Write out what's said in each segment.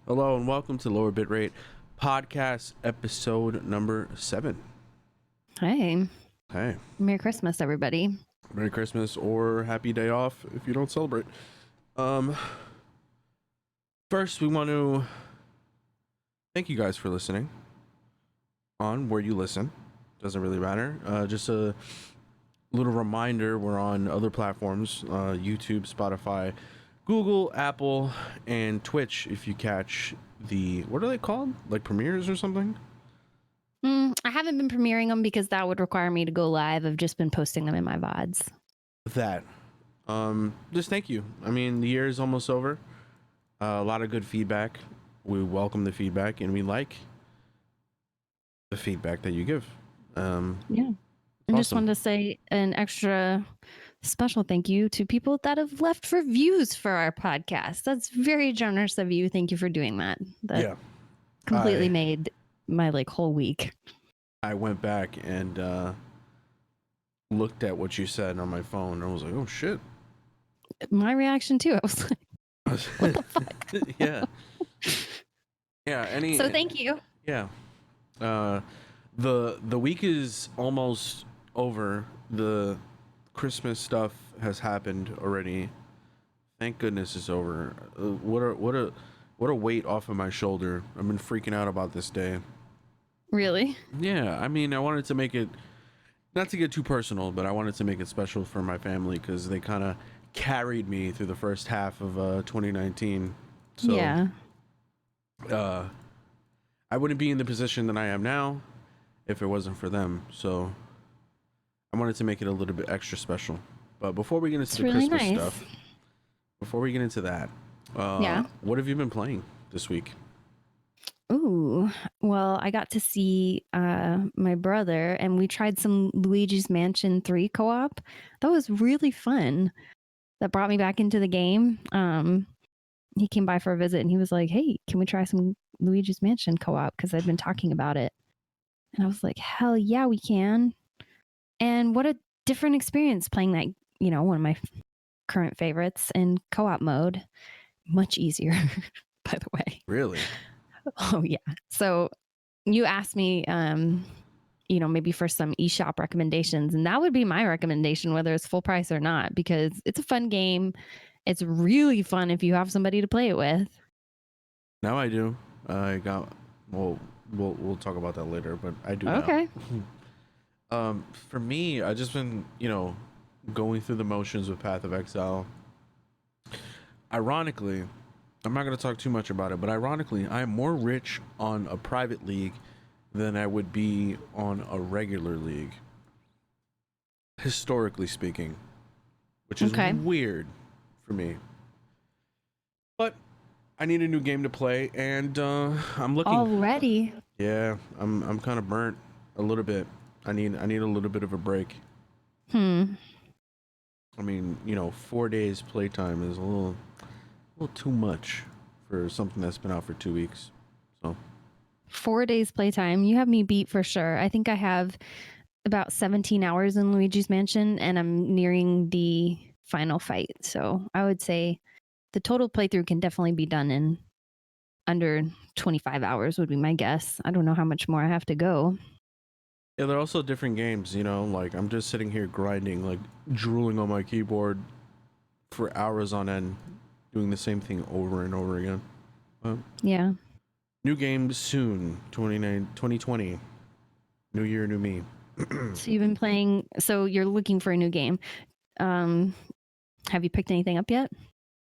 Hello and welcome to LowerBitrate Podcast, episode number 7. Hey. Hey. Merry Christmas, everybody. Merry Christmas or happy day off if you don't celebrate. First, we want to thank you guys for listening on where you listen. Doesn't really matter. Just a little reminder, we're on other platforms, YouTube, Spotify, Google, Apple, and Twitch if you catch the, what are they called? Like premieres or something? I haven't been premiering them because that would require me to go live. I've just been posting them in my VODs. That. Just thank you. I mean, the year is almost over. A lot of good feedback. We welcome the feedback and we like the feedback that you give. Yeah. I just wanted to say an extra special thank you to people that have left reviews for our podcast. That's very generous of you. Thank you for doing that. That completely made my whole week. I went back and looked at what you said on my phone and I was like, oh shit. My reaction too. I was like, what the fuck? Yeah. So thank you. Yeah. The week is almost over. The Christmas stuff has happened already. Thank goodness it's over. What a weight off of my shoulder. I've been freaking out about this day. Really? Yeah. I mean, I wanted to make it, not to get too personal, but I wanted to make it special for my family because they kind of carried me through the first half of 2019. So, yeah. I wouldn't be in the position that I am now if it wasn't for them. So I wanted to make it a little bit extra special. But before we get into the Christmas stuff, before we get into that, what have you been playing this week? Ooh, well, I got to see my brother and we tried some Luigi's Mansion 3 co-op. That was really fun. That brought me back into the game. He came by for a visit and he was like, hey, can we try some Luigi's Mansion co-op? Because I'd been talking about it. And I was like, hell yeah, we can. And what a different experience playing that, one of my current favorites in co-op mode. Much easier, by the way. Really? Oh, yeah. So you asked me, maybe for some eShop recommendations, and that would be my recommendation, whether it's full price or not, because it's a fun game. It's really fun if you have somebody to play it with. Now I do. We'll talk about that later, but I do now. Okay. For me, I just been, going through the motions with Path of Exile. Ironically, I'm not going to talk too much about it, but ironically, I am more rich on a private league than I would be on a regular league. Historically speaking, which is weird for me. But I need a new game to play, and I'm looking already. Yeah, I'm kind of burnt a little bit. I need a little bit of a break. I mean, 4 days playtime is a little too much for something that's been out for 2 weeks. So 4 days playtime, you have me beat for sure. I think I have about 17 hours in Luigi's Mansion, and I'm nearing the final fight. So I would say the total playthrough can definitely be done in under 25 hours would be my guess. I don't know how much more I have to go. Yeah, they're also different games, like I'm just sitting here grinding, like drooling on my keyboard for hours on end, doing the same thing over and over again. Yeah. New game soon, 2020. New year, new me. So you've been playing, so you're looking for a new game. Have you picked anything up yet?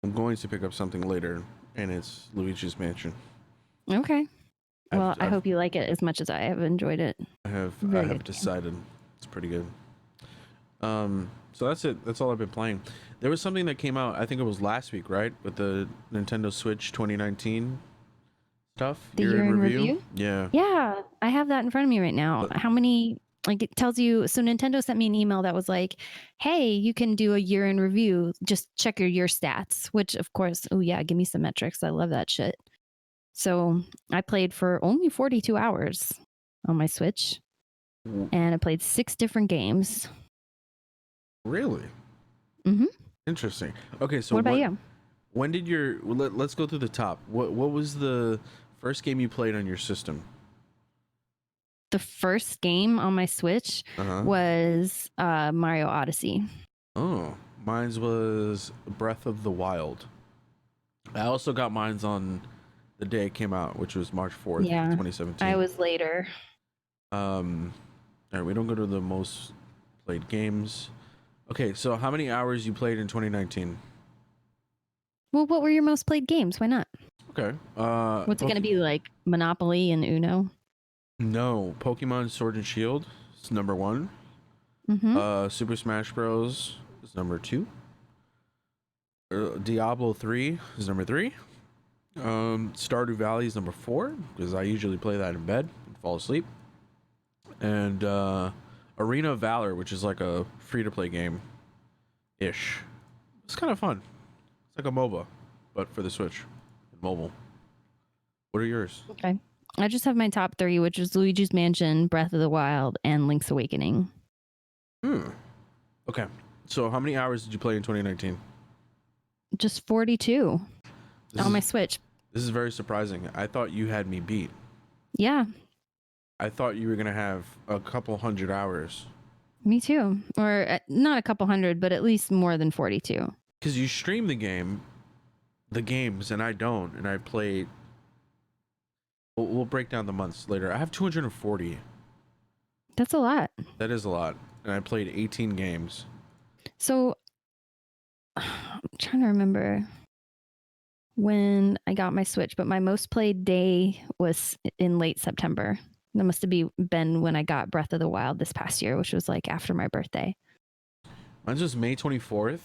I'm going to pick up something later, and it's Luigi's Mansion. Okay. Well, I hope you like it as much as I have enjoyed it. I have decided it's pretty good. So that's it. That's all I've been playing. There was something that came out, I think it was last week, right? With the Nintendo Switch 2019 stuff. The year in review? Yeah. Yeah, I have that in front of me right now. How many, it tells you, so Nintendo sent me an email that was like, hey, you can do a year in review. Just check your year stats, which of course, oh yeah, give me some metrics. I love that shit. So I played for only 42 hours on my Switch, and I played 6 different games. Really? Mm-hmm. Interesting. Okay, so what about you? when did let's go through the top. What was the first game you played on your system? The first game on my Switch was Mario Odyssey. Oh, mine was Breath of the Wild. I also got mine on the day it came out, which was March 4th, 2017. I was later. All right, we don't go to the most played games. Okay, so how many hours you played in 2019? Well, what were your most played games? Why not? Okay. What's it going to be, like Monopoly and Uno? No, Pokemon Sword and Shield is number 1. Super Smash Bros. Is number 2. Diablo 3 is number 3. Stardew Valley is number 4, because I usually play that in bed and fall asleep. And Arena of Valor, which is like a free-to-play game-ish. It's kind of fun. It's like a MOBA, but for the Switch. Mobile. What are yours? Okay. I just have my top 3, which is Luigi's Mansion, Breath of the Wild, and Link's Awakening. Okay. So how many hours did you play in 2019? Just 42 on my Switch. This is very surprising. I thought you had me beat. Yeah. I thought you were going to have a couple hundred hours. Me too. Or not a couple hundred, but at least more than 42. Because you stream the games, and I don't. And I played... We'll break down the months later. I have 240. That's a lot. That is a lot. And I played 18 games. So, I'm trying to remember when I got my Switch, but my most played day was in late September. That must have been when I got Breath of the Wild this past year, which was like after my birthday. Mine's just May 24th,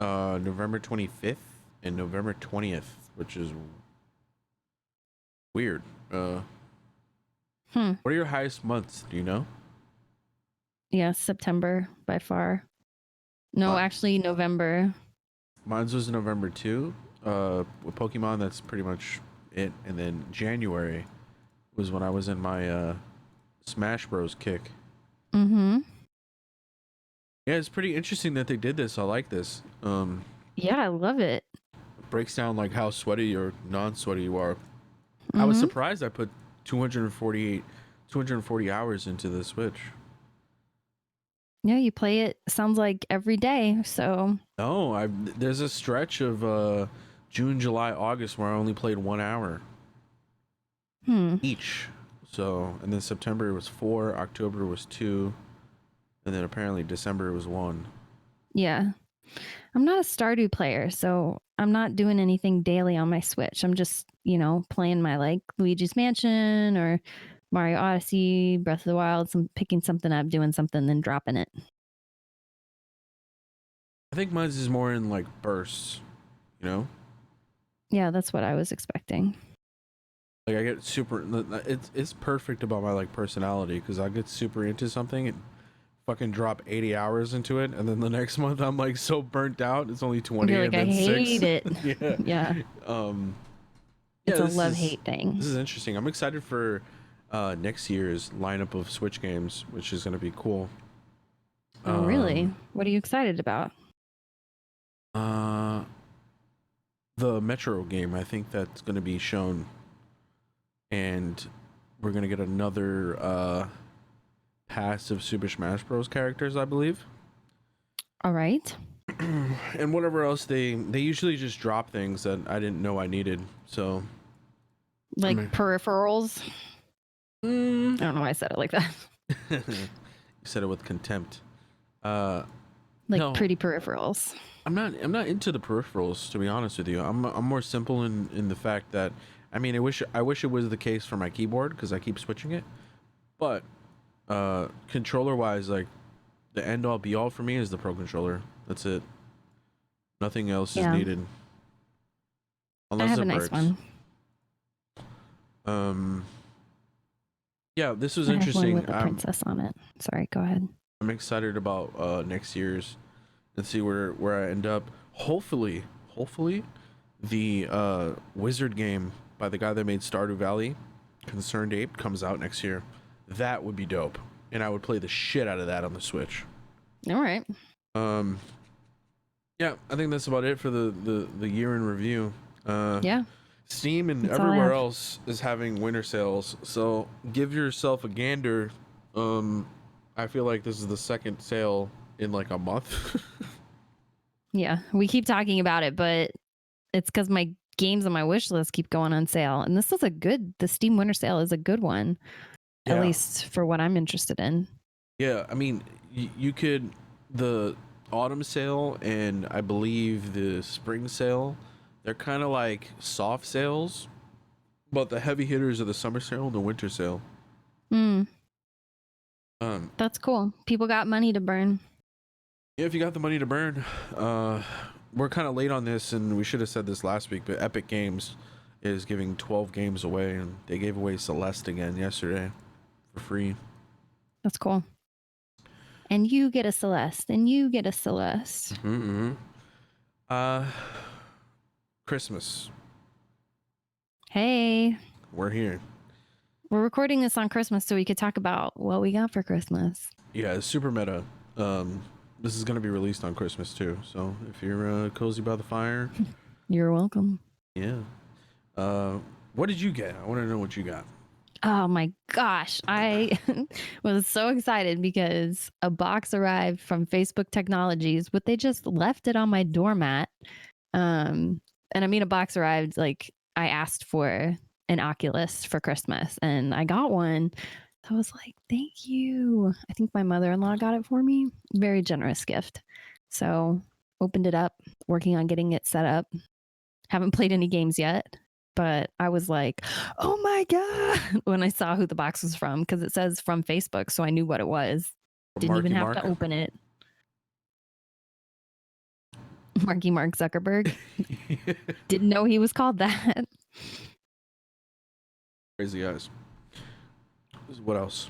November 25th, and November 20th, which is weird. What are your highest months? Do you know? Yeah, September by far. No, actually November. Mine was November 2. With Pokemon, that's pretty much it. And then January was when I was in my Smash Bros. Kick. Yeah, it's pretty interesting that they did this. I like this. Yeah, I love it. It breaks down like how sweaty or non-sweaty you are. I was surprised I put 240 hours into the Switch. Yeah, you play it, sounds like every day, so... No, there's a stretch of June, July, August where I only played 1 hour each. So, and then September was 4, October was 2, and then apparently December was 1. Yeah. I'm not a Stardew player, so I'm not doing anything daily on my Switch. I'm just, playing my like Luigi's Mansion or Mario Odyssey, Breath of the Wild, picking something up, doing something, then dropping it. I think mine is more in like bursts, Yeah, that's what I was expecting. Like I get super, it's perfect about my like personality, because I get super into something and fucking drop 80 hours into it, and then the next month I'm like so burnt out it's only 20. You're like, and then I 6. hate it. Yeah. It's a love-hate thing. This is interesting. I'm excited for next year's lineup of Switch games, which is going to be cool. Oh, really? What are you excited about? The Metro game. I think that's going to be shown, and we're going to get another pass of Super Smash Bros. Characters, I believe. All right. And whatever else they usually just drop things that I didn't know I needed. So, like peripherals. I don't know why I said it like that. You said it with contempt. Like no, pretty peripherals. I'm not into the peripherals, to be honest with you. I'm more simple in the fact that, I mean, I wish it was the case for my keyboard, because I keep switching it. But controller wise, like the end all be all for me is the Pro Controller. That's it. Nothing else is needed. Unless I have it a nice breaks. one. Yeah, this was I have interesting. one with a princess on it. Sorry, go ahead. I'm excited about next year's and see where I end up. Hopefully the Wizard game by the guy that made Stardew Valley, Concerned Ape, comes out next year. That would be dope, and I would play the shit out of that on the Switch. All right. Yeah, I think that's about it for the year in review. Yeah, Steam and that's all I everywhere have. else is having winter sales, so give yourself a gander. Um, I feel like this is the second sale in like a month. Yeah, we keep talking about it, but it's because my games on my wish list keep going on sale. And this is the Steam Winter Sale is a good one, at Yeah, least for what I'm interested in. yeah. I mean, you could the autumn sale and I believe the spring sale. They're kind of like soft sales, but the heavy hitters are the summer sale and the winter sale. Mm, Um, that's cool. People got money to burn. Yeah, if you got the money to burn, uh, we're kind of late on this, and we should have said this last week. But Epic Games is giving 12 games away, and they gave away Celeste again yesterday for free. That's cool. And you get a Celeste, and you get a Celeste. Mm-hmm. Uh, Christmas, Hey, we're here. we're recording this on Christmas so we could talk about what we got for Christmas. Yeah, it's super meta. This is gonna be released on Christmas too. So if you're cozy by the fire, You're welcome. yeah. Uh, what did you get? I want to know what you got. Oh my gosh. I was so excited because a box arrived from Facebook Technologies, but they just left it on my doormat. And I mean, a box arrived, like I asked for an Oculus for Christmas and I got one. I was like, thank you. I think my mother-in-law got it for me. Very generous gift. So opened it up, working on getting it set up. Haven't played any games yet, but I was like, oh my God, when I saw who the box was from, because it says from Facebook. So I knew what it was. Didn't even Marky have Mark. to open it. Marky Mark Zuckerberg. Didn't know he was called that. Crazy guys. What else?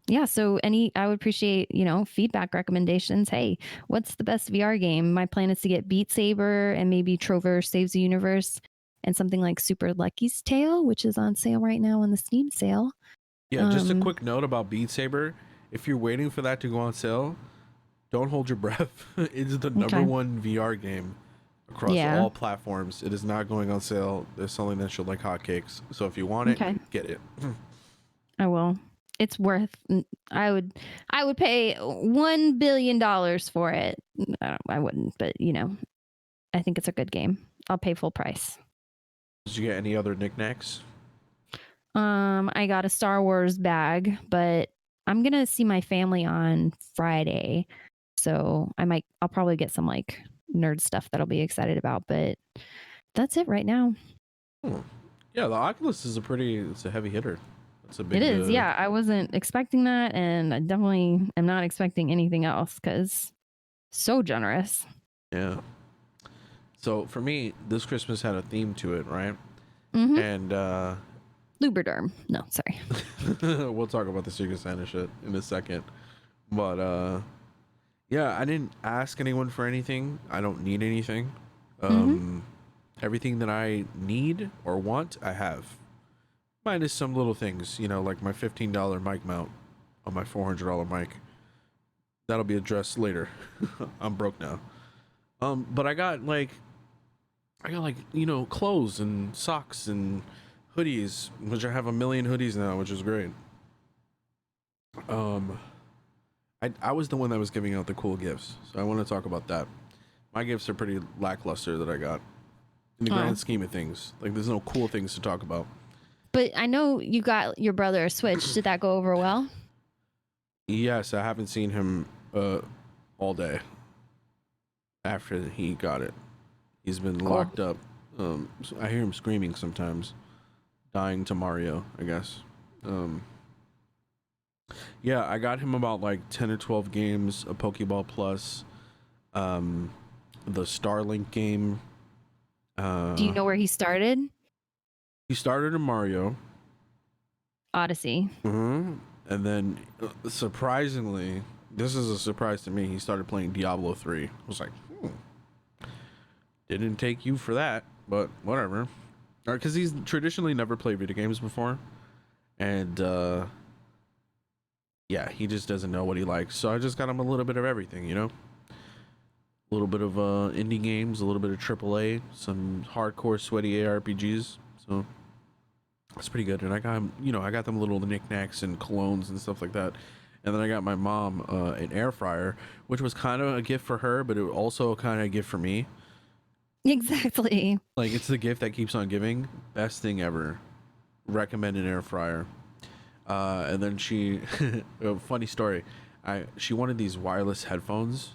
Yeah, so I would appreciate, feedback recommendations. Hey, what's the best VR game? My plan is to get Beat Saber and maybe Trover Saves the Universe and something like Super Lucky's Tale, which is on sale right now on the Steam sale. Yeah, just a quick note about Beat Saber. If you're waiting for that to go on sale, don't hold your breath. It's the number Okay. one VR game across Yeah. all platforms. It is not going on sale. They're selling that shit like hotcakes. So if you want it, Okay. get it. I will. It's worth. I would pay $1 billion for it. I wouldn't, but I think it's a good game. I'll pay full price. Did you get any other knickknacks? I got a Star Wars bag, but I'm gonna see my family on Friday, so I'll probably get some like nerd stuff that I'll be excited about. But that's it right now. Yeah, the Oculus is it's a heavy hitter. It's a big. It is, yeah. I wasn't expecting that, and I definitely am not expecting anything else because so generous. Yeah. So for me, this Christmas had a theme to it, right? Mm-hmm. And Lubriderm. No, sorry. we'll talk about the Secret Santa shit in a second. But yeah, I didn't ask anyone for anything. I don't need anything. Everything that I need or want, I have. Minus some little things, like my $15 mic mount on my $400 mic. That'll be addressed later. I'm broke now. But I got like clothes and socks and hoodies, which I have 1 million hoodies now, which is great. I was the one that was giving out the cool gifts, so I want to talk about that. My gifts are pretty lackluster that I got in the grand scheme of things. Like, there's no cool things to talk about. But I know you got your brother a Switch. Did that go over well? Yes, I haven't seen him all day after he got it. He's been locked up. So I hear him screaming sometimes, dying to Mario, I guess. Yeah, I got him about like 10 or 12 games, a Pokeball Plus, the Starlink game. Do you know where he started? He started in Mario. Odyssey. And then, surprisingly, this is a surprise to me, he started playing Diablo 3. I was like, didn't take you for that, but whatever. Because he's traditionally never played video games before. And, yeah, he just doesn't know what he likes. So I just got him a little bit of everything, little bit of indie games, a little bit of AAA, some hardcore sweaty ARPGs. So it's pretty good. And I got, I got them little knickknacks and colognes and stuff like that. And then I got my mom an air fryer, which was kind of a gift for her, but it was also kind of a gift for me. Exactly. Like, it's the gift that keeps on giving. Best thing ever. Recommend an air fryer. And then she, a funny story. She wanted these wireless headphones.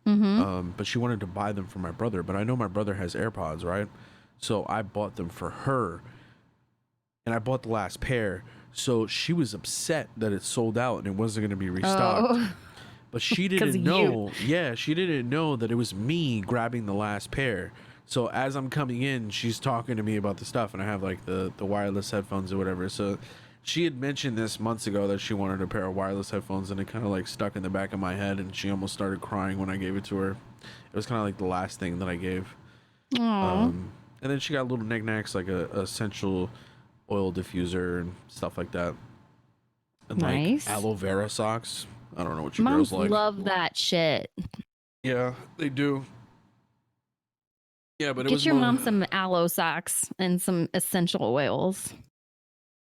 But she wanted to buy them for my brother. But I know my brother has AirPods, right? So I bought them for her. And I bought the last pair. So she was upset that it sold out and it wasn't going to be restocked. Oh. But she didn't know. Yeah, she didn't know that it was me grabbing the last pair. So as I'm coming in, she's talking to me about the stuff, and I have like the wireless headphones or whatever. So she had mentioned this months ago that she wanted a pair of wireless headphones, and it kind of like stuck in the back of my head, and she almost started crying when I gave it to her. It was kind of like the last thing that I gave. And then she got little knickknacks like a essential oil diffuser and stuff like that. And nice. Like aloe vera socks. I don't know what you Moms girls like. love that shit. Yeah, they do. Yeah, but get your mom some aloe socks and some essential oils.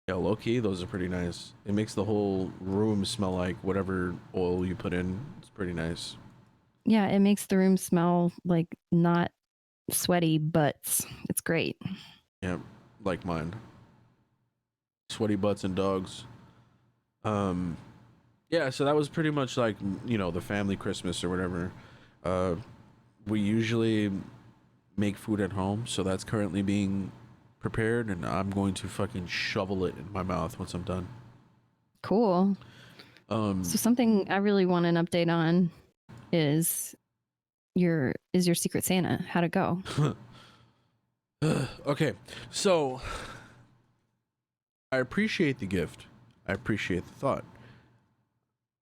Yeah, low key, those are pretty nice. It makes the whole room smell like whatever oil you put in. It's pretty nice. Yeah, it makes the room smell like not sweaty butts. It's great. Yeah, like mine. Sweaty butts and dogs. Yeah, so that was pretty much like, the family Christmas or whatever. We usually make food at home, so that's currently being prepared, and I'm going to fucking shovel it in my mouth once I'm done. Cool. So something I really want an update on is your Secret Santa. How'd it go? Okay, so I appreciate the gift. I appreciate the thought.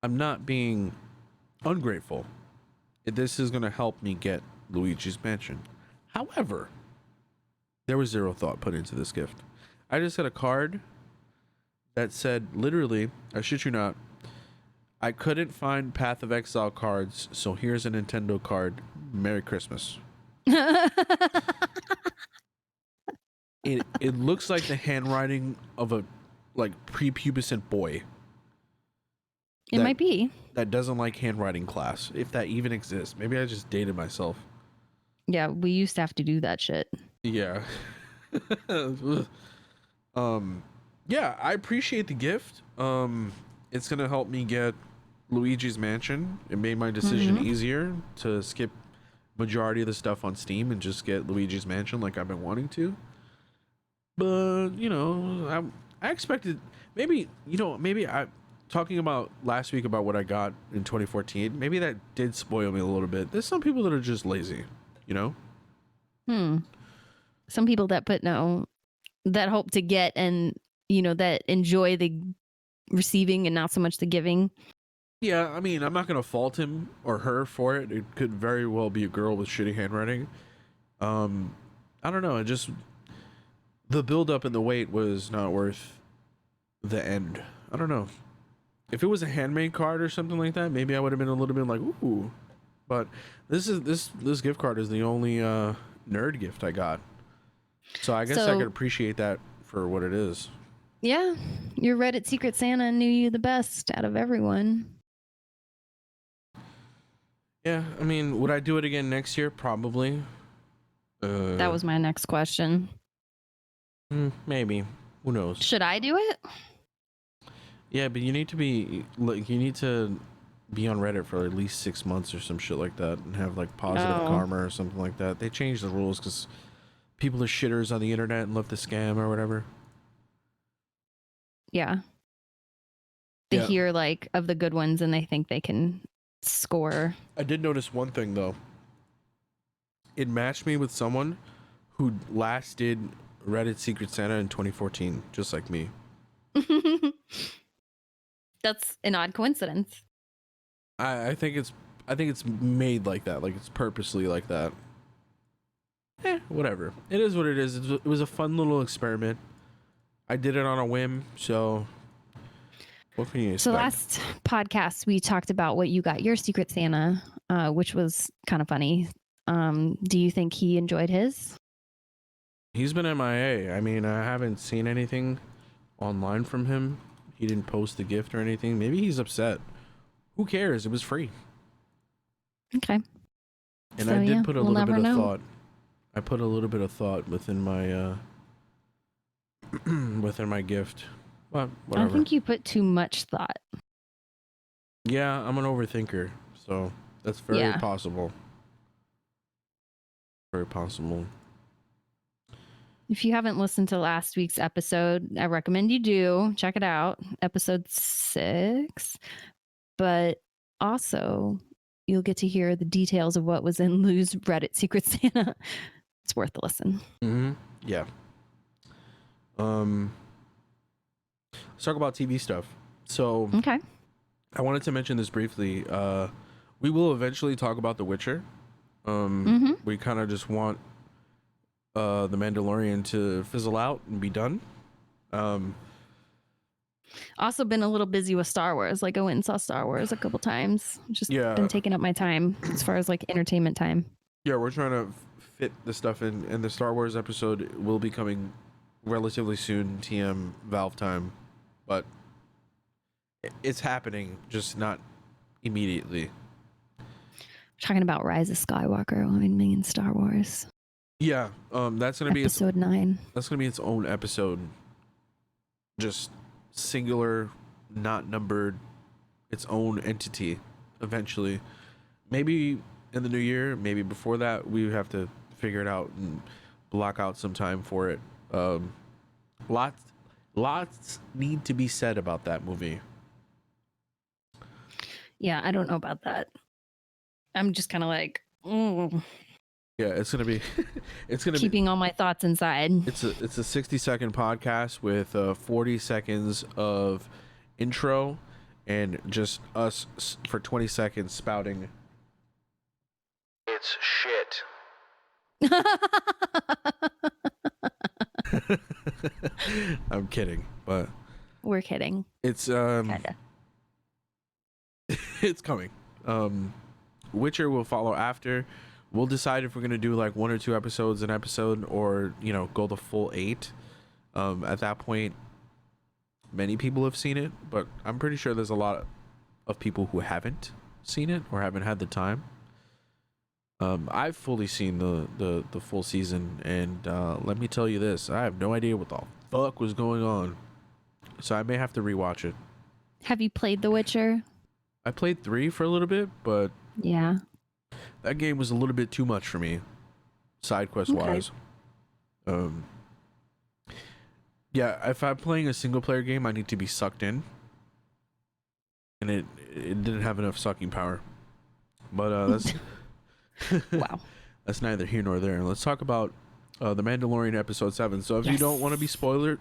I'm not being ungrateful. This is going to help me get Luigi's Mansion. However, there was zero thought put into this gift. I just got a card that said, literally, I shit you not, I couldn't find Path of Exile cards, so here's a Nintendo card. Merry Christmas. It looks like the handwriting of a prepubescent boy. It might be. That doesn't like handwriting class, if that even exists. Maybe I just dated myself. Yeah, we used to have to do that shit. Yeah. Yeah, I appreciate the gift. It's gonna help me get Luigi's Mansion. It made my decision easier to skip majority of the stuff on Steam and just get Luigi's Mansion like I've been wanting to. But I expected maybe I talking about last week about what I got in 2014. Maybe that did spoil me a little bit. There's some people that are just lazy, Some people that that hope to get and that enjoy the receiving and not so much the giving. Yeah, I mean, I'm not gonna fault him or her for it. It could very well be a girl with shitty handwriting. I don't know. It just the build up and the wait was not worth the end. I don't know. If it was a handmade card or something like that, maybe I would have been a little bit like, ooh. But this gift card is the only nerd gift I got. So I guess I could appreciate that for what it is. Yeah, your Reddit Secret Santa knew you the best out of everyone. Yeah, I mean, would I do it again next year? Probably. That was my next question. Maybe. Who knows? Should I do it? Yeah, but you need to be on Reddit for at least 6 months or some shit like that and have like positive karma or something like that. They changed the rules because people are shitters on the internet and love to scam or whatever. Yeah. They hear of the good ones and they think they can score. I did notice one thing though. It matched me with someone who last did Reddit Secret Santa in 2014, just like me. That's an odd coincidence. I think it's made like that, like it's purposely like that. Whatever. It is what it is. It was a fun little experiment. I did it on a whim, so What can you expect? So last podcast we talked about what you got your Secret Santa, which was kind of funny. Do you think he enjoyed his? He's been MIA. I mean, I haven't seen anything online from him. He didn't post the gift or anything. Maybe he's upset. Who cares? It was free. Okay. And So, I did yeah, put a we'll little bit never of know. thought. I put a little bit of thought within my within my gift. But whatever. I think you put too much thought. Yeah, I'm an overthinker, so that's very Yeah. possible. Very possible. If you haven't listened to last week's episode, I recommend you do. Check it out. Episode 6. But also, you'll get to hear the details of what was in Lou's Reddit Secret Santa. It's worth a listen. Mm-hmm. Yeah. Let's talk about TV stuff. So, Okay. I wanted to mention this briefly. We will eventually talk about The Witcher. We kind of just want The Mandalorian to fizzle out and be done. Also been a little busy with Star Wars. Like I went and saw Star Wars a couple times. Just been taking up my time as far as like entertainment time. Yeah, we're trying to fit the stuff in, and the Star Wars episode will be coming relatively soon, TM Valve time, but it's happening, just not immediately. Talking about Rise of Skywalker. I mean, Star Wars. Yeah, that's gonna be episode 9. That's gonna be its own episode, just singular, not numbered, its own entity. Eventually, maybe in the new year, maybe before that, we have to figure it out and block out some time for it. Lots need to be said about that movie. Yeah, I don't know about that. I'm just kind of like, yeah, it's gonna be keeping all my thoughts inside. It's a 60-second podcast with 40 seconds of intro and just us for 20 seconds spouting. It's shit. I'm kidding, but we're kidding. It's Kinda. It's coming. Witcher will follow after. We'll decide if we're gonna do like 1 or 2 episodes an episode, or go the full 8. At that point, many people have seen it, but I'm pretty sure there's a lot of people who haven't seen it or haven't had the time. I've fully seen the full season, and let me tell you this: I have no idea what the fuck was going on, so I may have to rewatch it. Have you played The Witcher? I played 3 for a little bit, but yeah, that game was a little bit too much for me, side quest wise. Yeah, if I'm playing a single player game, I need to be sucked in, and it didn't have enough sucking power. But that's wow. That's neither here nor there. Let's talk about The Mandalorian episode 7. So if you don't want to be spoiled,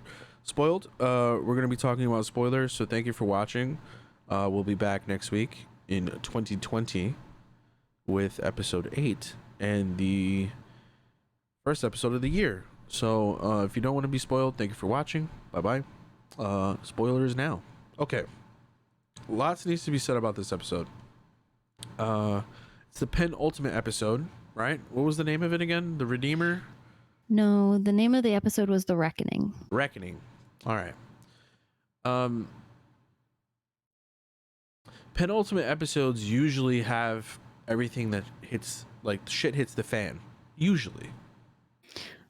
we're going to be talking about spoilers. So thank you for watching. We'll be back next week in 2020 with episode 8 and the first episode of the year. So if you don't want to be spoiled, thank you for watching. Bye bye. Spoilers now. Okay. Lots needs to be said about this episode. It's the penultimate episode, right? What was the name of it again? The Redeemer? No, the name of the episode was The Reckoning. Reckoning. All right. Penultimate episodes usually have everything that hits, like shit hits the fan. Usually.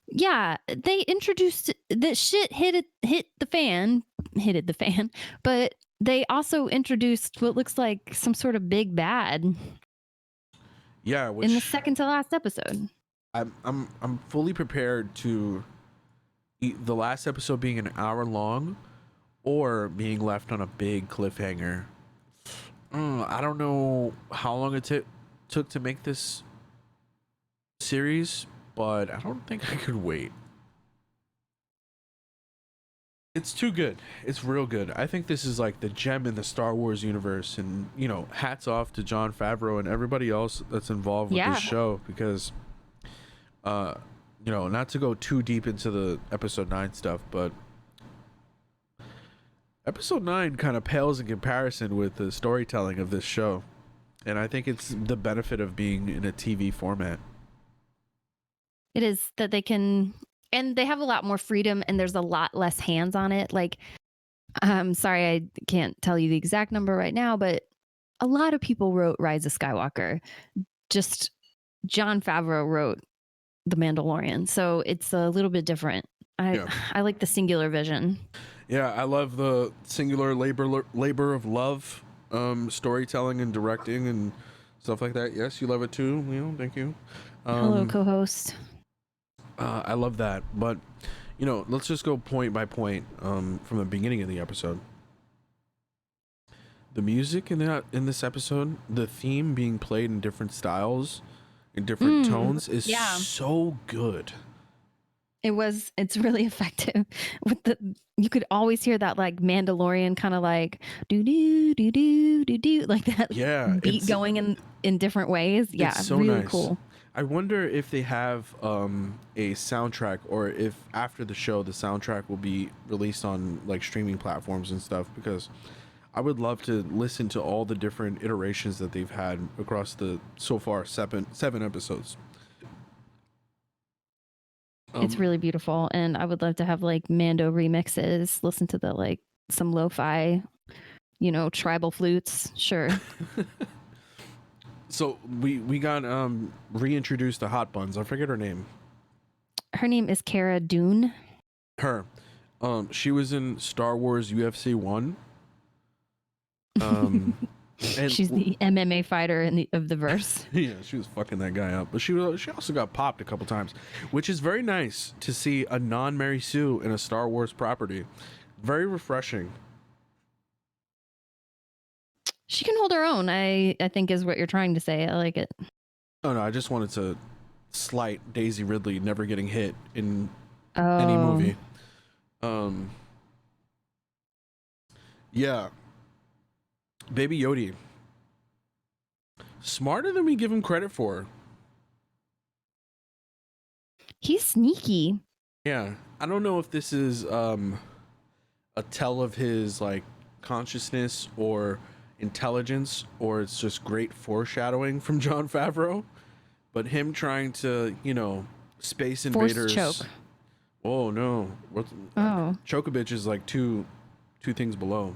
Yeah, they introduced that shit hit the fan, but they also introduced what looks like some sort of big bad. Yeah, in the second to last episode. I'm fully prepared to eat the last episode being an hour long or being left on a big cliffhanger. I don't know how long it took to make this series, but I don't think I could wait. It's too good. It's real good. I think this is like the gem in the Star Wars universe, and hats off to Jon Favreau and everybody else that's involved with this show, because not to go too deep into the episode 9 stuff, but Episode 9 kind of pales in comparison with the storytelling of this show. And I think it's the benefit of being in a TV format. It is that they can, and they have a lot more freedom, and there's a lot less hands on it. Like, sorry, I can't tell you the exact number right now, but a lot of people wrote Rise of Skywalker. Just Jon Favreau wrote The Mandalorian, so it's a little bit different. I like the singular vision. Yeah, I love the singular labor of love, storytelling and directing and stuff like that. Yes, you love it too, Leo. Thank you. Hello, co-host. I love that, but let's just go point by point from the beginning of the episode. The music in this episode, the theme being played in different styles, in different tones, is so good. It's really effective. You could always hear that like Mandalorian kind of like do do do do do do like that beat going in different ways. Yeah, it's so really nice. Cool. I wonder if they have a soundtrack, or if after the show the soundtrack will be released on like streaming platforms and stuff, because I would love to listen to all the different iterations that they've had across the so far seven episodes. It's really beautiful, and I would love to have like Mando remixes, listen to the like some lo-fi, tribal flutes. Sure. So we got reintroduced to Hot Buns. I forget her name. Her name is Cara Dune. Her. She was in Star Wars UFC 1. And she's the MMA fighter of the verse. Yeah, she was fucking that guy up. But she also got popped a couple times, which is very nice to see a non-Mary Sue in a Star Wars property. Very refreshing. She can hold her own, I think is what you're trying to say. I like it. Oh no, I just wanted to slight Daisy Ridley never getting hit in any movie. Yeah. Baby Yoda. Smarter than we give him credit for. He's sneaky. Yeah. I don't know if this is a tell of his like consciousness or intelligence, or it's just great foreshadowing from Jon Favreau. But him trying to, Space Invaders. Force choke. Oh no. Choke a bitch is like two things below.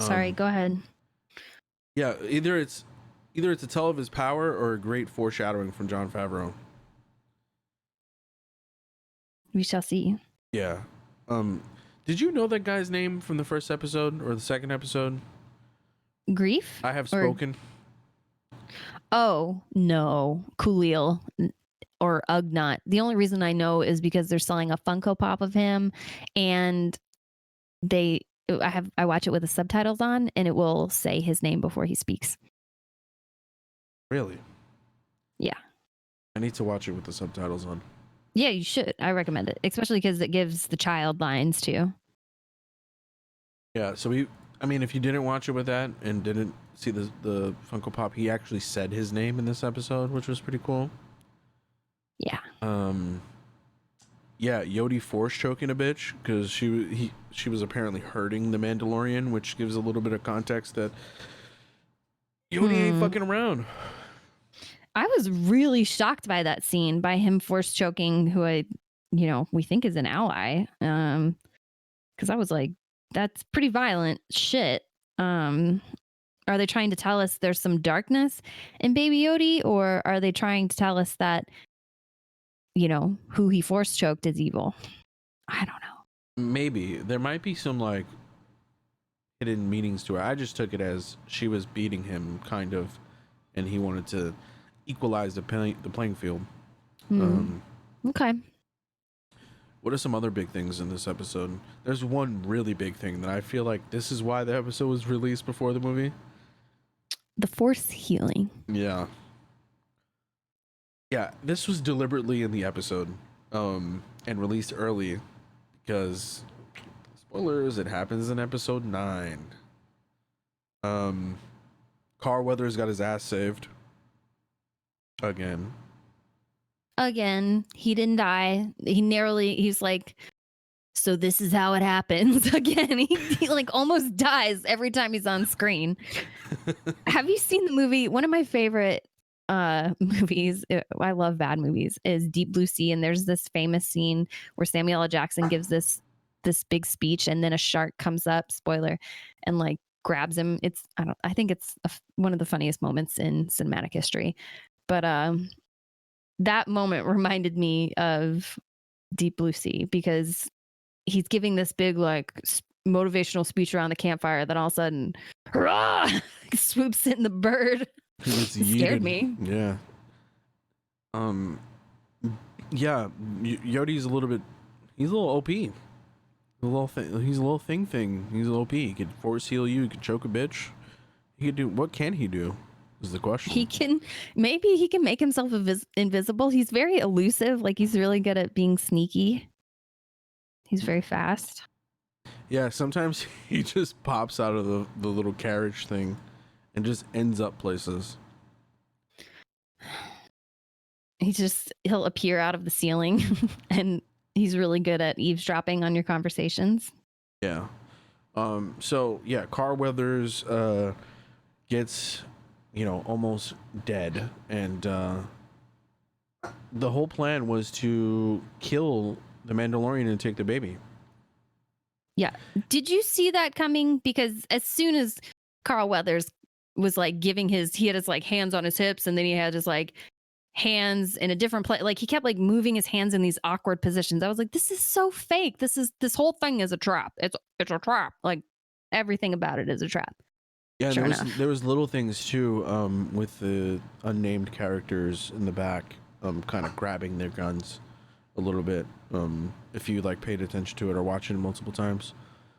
Sorry, go ahead. Yeah, either it's a tell of his power or a great foreshadowing from Jon Favreau. We shall see. Yeah. Did you know that guy's name from the first episode or the second episode? Grief? I have spoken. Oh, no. Kulil or Ugnaught. The only reason I know is because they're selling a Funko Pop of him, and I watch it with the subtitles on, and it will say his name before he speaks. Really? Yeah. I need to watch it with the subtitles on. Yeah, you should. I recommend it, especially because it gives the child lines too. Yeah, so if you didn't watch it with that and didn't see the Funko Pop, he actually said his name in this episode, which was pretty cool. Yeah. Yeah, Yoda force choking a bitch because she was apparently hurting the Mandalorian, which gives a little bit of context that Yoda ain't fucking around. I was really shocked by that scene, by him force choking who we think is an ally. Because I was like, that's pretty violent shit. Are they trying to tell us there's some darkness in Baby Yoda, or are they trying to tell us that, who he force choked is evil? I don't know. Maybe there might be some like hidden meanings to it. I just took it as she was beating him, kind of, and he wanted to equalize the playing field. Okay. What are some other big things in this episode? There's one really big thing that I feel like this is why the episode was released before the movie. The force healing. Yeah. Yeah, this was deliberately in the episode and released early because, spoilers, it happens in episode 9. Carl Weathers got his ass saved. Again. He didn't die. He's like so this is how it happens. Again, he like almost dies every time he's on screen. Have you seen the movie? One of my favorite movies, I love bad movies, is Deep Blue Sea. And there's this famous scene where Samuel L. Jackson gives this big speech, and then a shark comes up, spoiler, and like grabs him. I think it's one of the funniest moments in cinematic history. But that moment reminded me of Deep Blue Sea, because he's giving this big like motivational speech around the campfire, then all of a sudden, hurrah, swoops in the bird. It scared me. Yeah. Yeah, Yodi's a little bit, he's a little OP. He's a little thing. He's a little OP. He could force heal you, he could choke a bitch. He could do, what can he do? Is the question. Maybe he can make himself invisible. He's very elusive. Like, he's really good at being sneaky. He's very fast. Yeah, sometimes he just pops out of the little carriage thing and just ends up places. He'll appear out of the ceiling and he's really good at eavesdropping on your conversations. Yeah. So yeah, Carl Weathers gets, almost dead, and the whole plan was to kill the Mandalorian and take the baby. Yeah. Did you see that coming? Because as soon as Carl Weathers was like he had his like hands on his hips, and then he had his like hands in a different place. Like, he kept like moving his hands in these awkward positions. I was like, this is so fake. This whole thing is a trap. It's a trap. Like, everything about it is a trap. Yeah, sure, there was little things too, with the unnamed characters in the back, kind of grabbing their guns a little bit. If you like paid attention to it or watched it multiple times,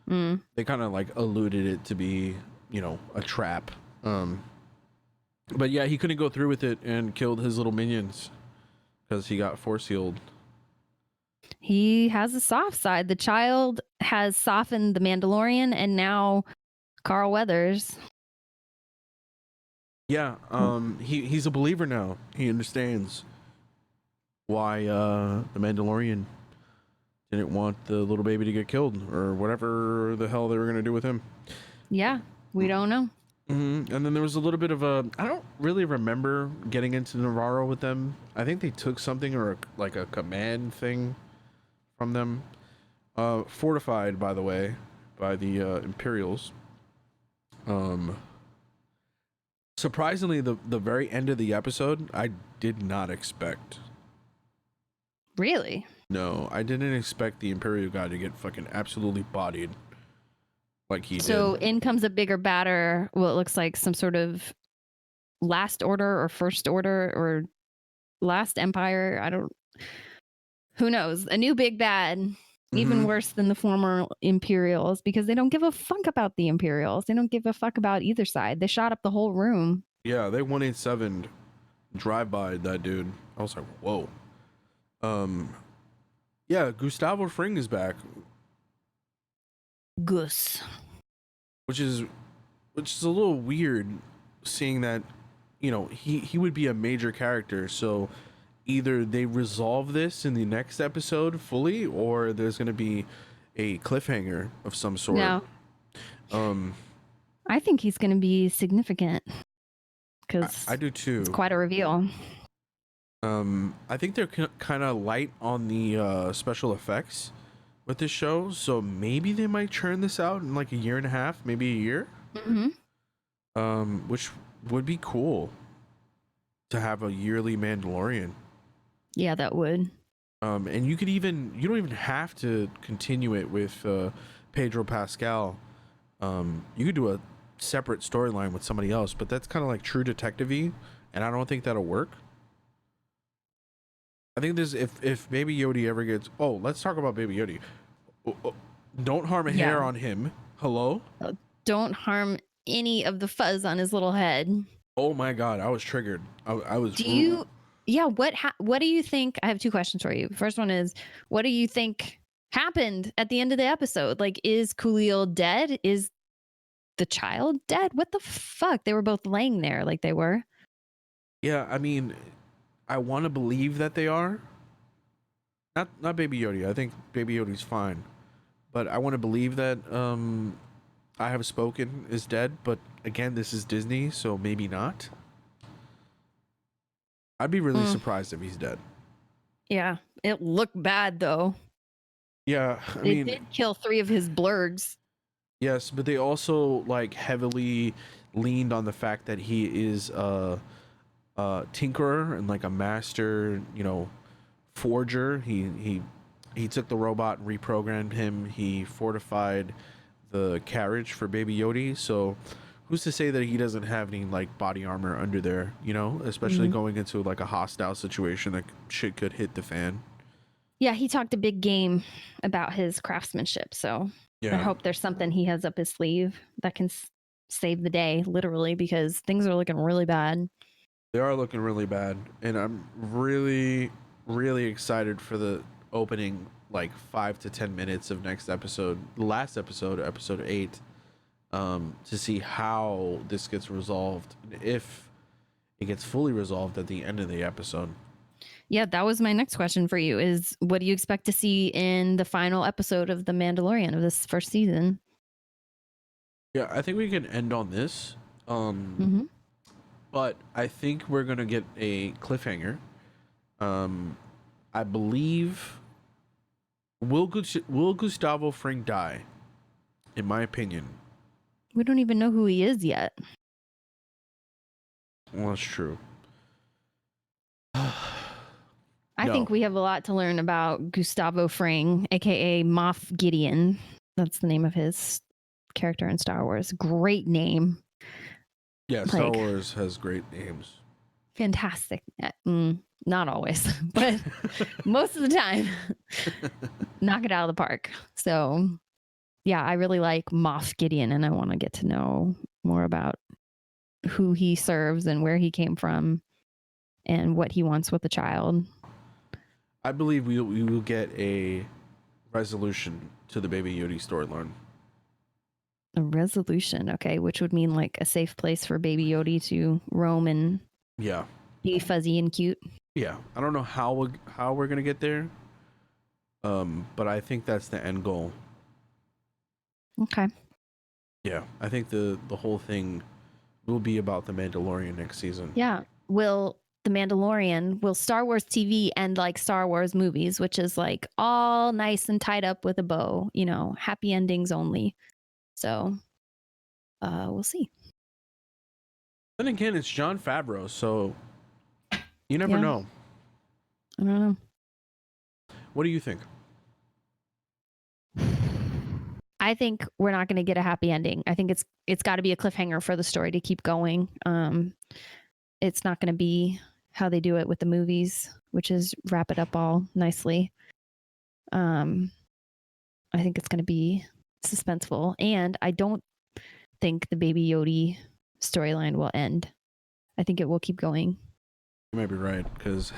they kind of like alluded it to be, a trap. But yeah, he couldn't go through with it and killed his little minions because he got force healed. He has a soft side. The child has softened the Mandalorian, and now Carl Weathers. Yeah, he's a believer now. He understands why the Mandalorian didn't want the little baby to get killed, or whatever the hell they were going to do with him. Yeah, we don't know. Mm-hmm. And then there was a little bit of I don't really remember getting into Navarro with them. I think they took something, or like a command thing from them. Fortified, by the way, by the Imperials. Surprisingly, the very end of the episode, I did not expect. Really? No, I didn't expect the Imperial guy to get fucking absolutely bodied like he did. So in comes a bigger, badder, what looks like some sort of last order or first order or last empire. Who knows? A new big bad. Even worse than the former Imperials, because they don't give a fuck about the Imperials. They don't give a fuck about either side. They shot up the whole room. Yeah, they 187 drive-by that dude. I was like, whoa. Yeah, Gustavo Fring is back. Gus. Which is a little weird, seeing that, he would be a major character, so either they resolve this in the next episode fully, or there's going to be a cliffhanger of some sort. No. I think he's going to be significant, because I do too. It's quite a reveal. I think they're kind of light on the special effects with this show, so maybe they might churn this out in like a year and a half, maybe a year. Which would be cool to have a yearly Mandalorian. Yeah, that would. And you don't even have to continue it with Pedro Pascal. You could do a separate storyline with somebody else, but that's kind of like True Detective-y, and I don't think that'll work. I think this, if Baby Yoda ever gets, let's talk about Baby Yoda. Don't harm a hair on him. Hello? Don't harm any of the fuzz on his little head. Oh my God, I was triggered. I was. What do you think? I have two questions for you. First one is, what do you think happened at the end of the episode? Like, is Khalil dead? Is the child dead? What the fuck? They were both laying there like they were. Yeah, I mean, I want to believe that they are. Not Baby Yoda. I think Baby Yoda's fine. but I want to believe that I Have Spoken is dead. But again, this is Disney, so maybe not. I'd be really surprised if he's dead. Yeah, it looked bad though. Yeah, I It mean, did kill 3 of his blurgs. yes, but they also like heavily leaned on the fact that he is a tinkerer and like a master, forger. He took the robot and reprogrammed him. He fortified the carriage for Baby Yoda. So who's to say that he doesn't have any like body armor under there? Especially going into like a hostile situation that shit could hit the fan. Yeah, he talked a big game about his craftsmanship. So I hope there's something he has up his sleeve that can save the day, literally, because things are looking really bad. They are looking really bad, and I'm really, really excited for the opening like 5 to 10 minutes of next episode, last episode, episode 8, to see how this gets resolved, and if it gets fully resolved at the end of the episode. Yeah, that was my next question for you is what do you expect to see in the final episode of The Mandalorian of this first season? Yeah, I think we can end on this. But I think we're going to get a cliffhanger. I believe will Gustavo Fring die? In my opinion. We don't even know who he is yet. Well, that's true. I think we have a lot to learn about Gustavo Fring, aka Moff Gideon. That's the name of his character in Star Wars. Great name. Yeah, Star Wars has great names. Fantastic. Not always, but most of the time, knock it out of the park. So, yeah, I really like Moff Gideon, and I want to get to know more about who he serves and where he came from and what he wants with the child. I believe we will get a resolution to the Baby Yoda storyline. A resolution, okay, which would mean like a safe place for Baby Yoda to roam and be fuzzy and cute. Yeah, I don't know how we're gonna get there, but I think that's the end goal. Okay. Yeah, I think the whole thing will be about the Mandalorian next season. Yeah, will Star Wars TV end like Star Wars movies, which is like all nice and tied up with a bow, happy endings only. So, we'll see. Then again, it's Jon Favreau, so you never know. I don't know. What do you think? I think we're not going to get a happy ending. I think it's got to be a cliffhanger for the story to keep going. It's not going to be how they do it with the movies, which is wrap it up all nicely. I think it's going to be suspenseful, and I don't think the Baby Yoda storyline will end. I think it will keep going. You might be right, because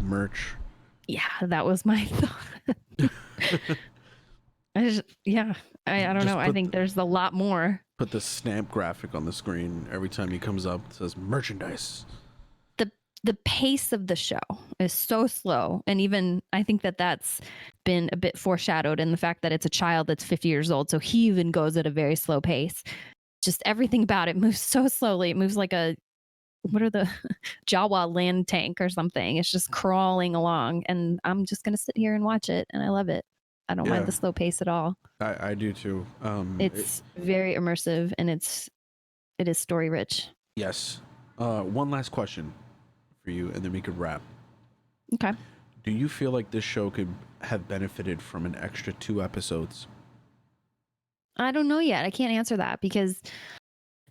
#merch. Yeah, that was my thought. I don't know. I think there's a lot more. Put the snap graphic on the screen every time he comes up. It says merchandise. The pace of the show is so slow. And even I think that's been a bit foreshadowed in the fact that it's a child that's 50 years old. So he even goes at a very slow pace. Just everything about it moves so slowly. It moves like what are the Jawa land tank or something? It's just crawling along. And I'm just going to sit here and watch it. And I love it. I don't mind the slow pace at all. I do too. It's very immersive and it is story rich. Yes. One last question for you, and then we could wrap. Okay. Do you feel like this show could have benefited from an extra 2 episodes? I don't know yet. I can't answer that because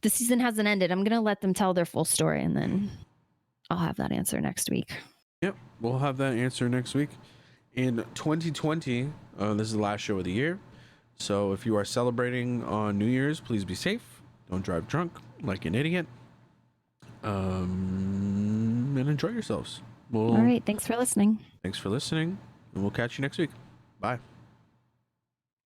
the season hasn't ended. I'm going to let them tell their full story, and then I'll have that answer next week. Yep. We'll have that answer next week. In 2020, this is the last show of the year. So if you are celebrating on New Year's, please be safe. Don't drive drunk like an idiot. And enjoy yourselves. All right. Thanks for listening. And we'll catch you next week. Bye.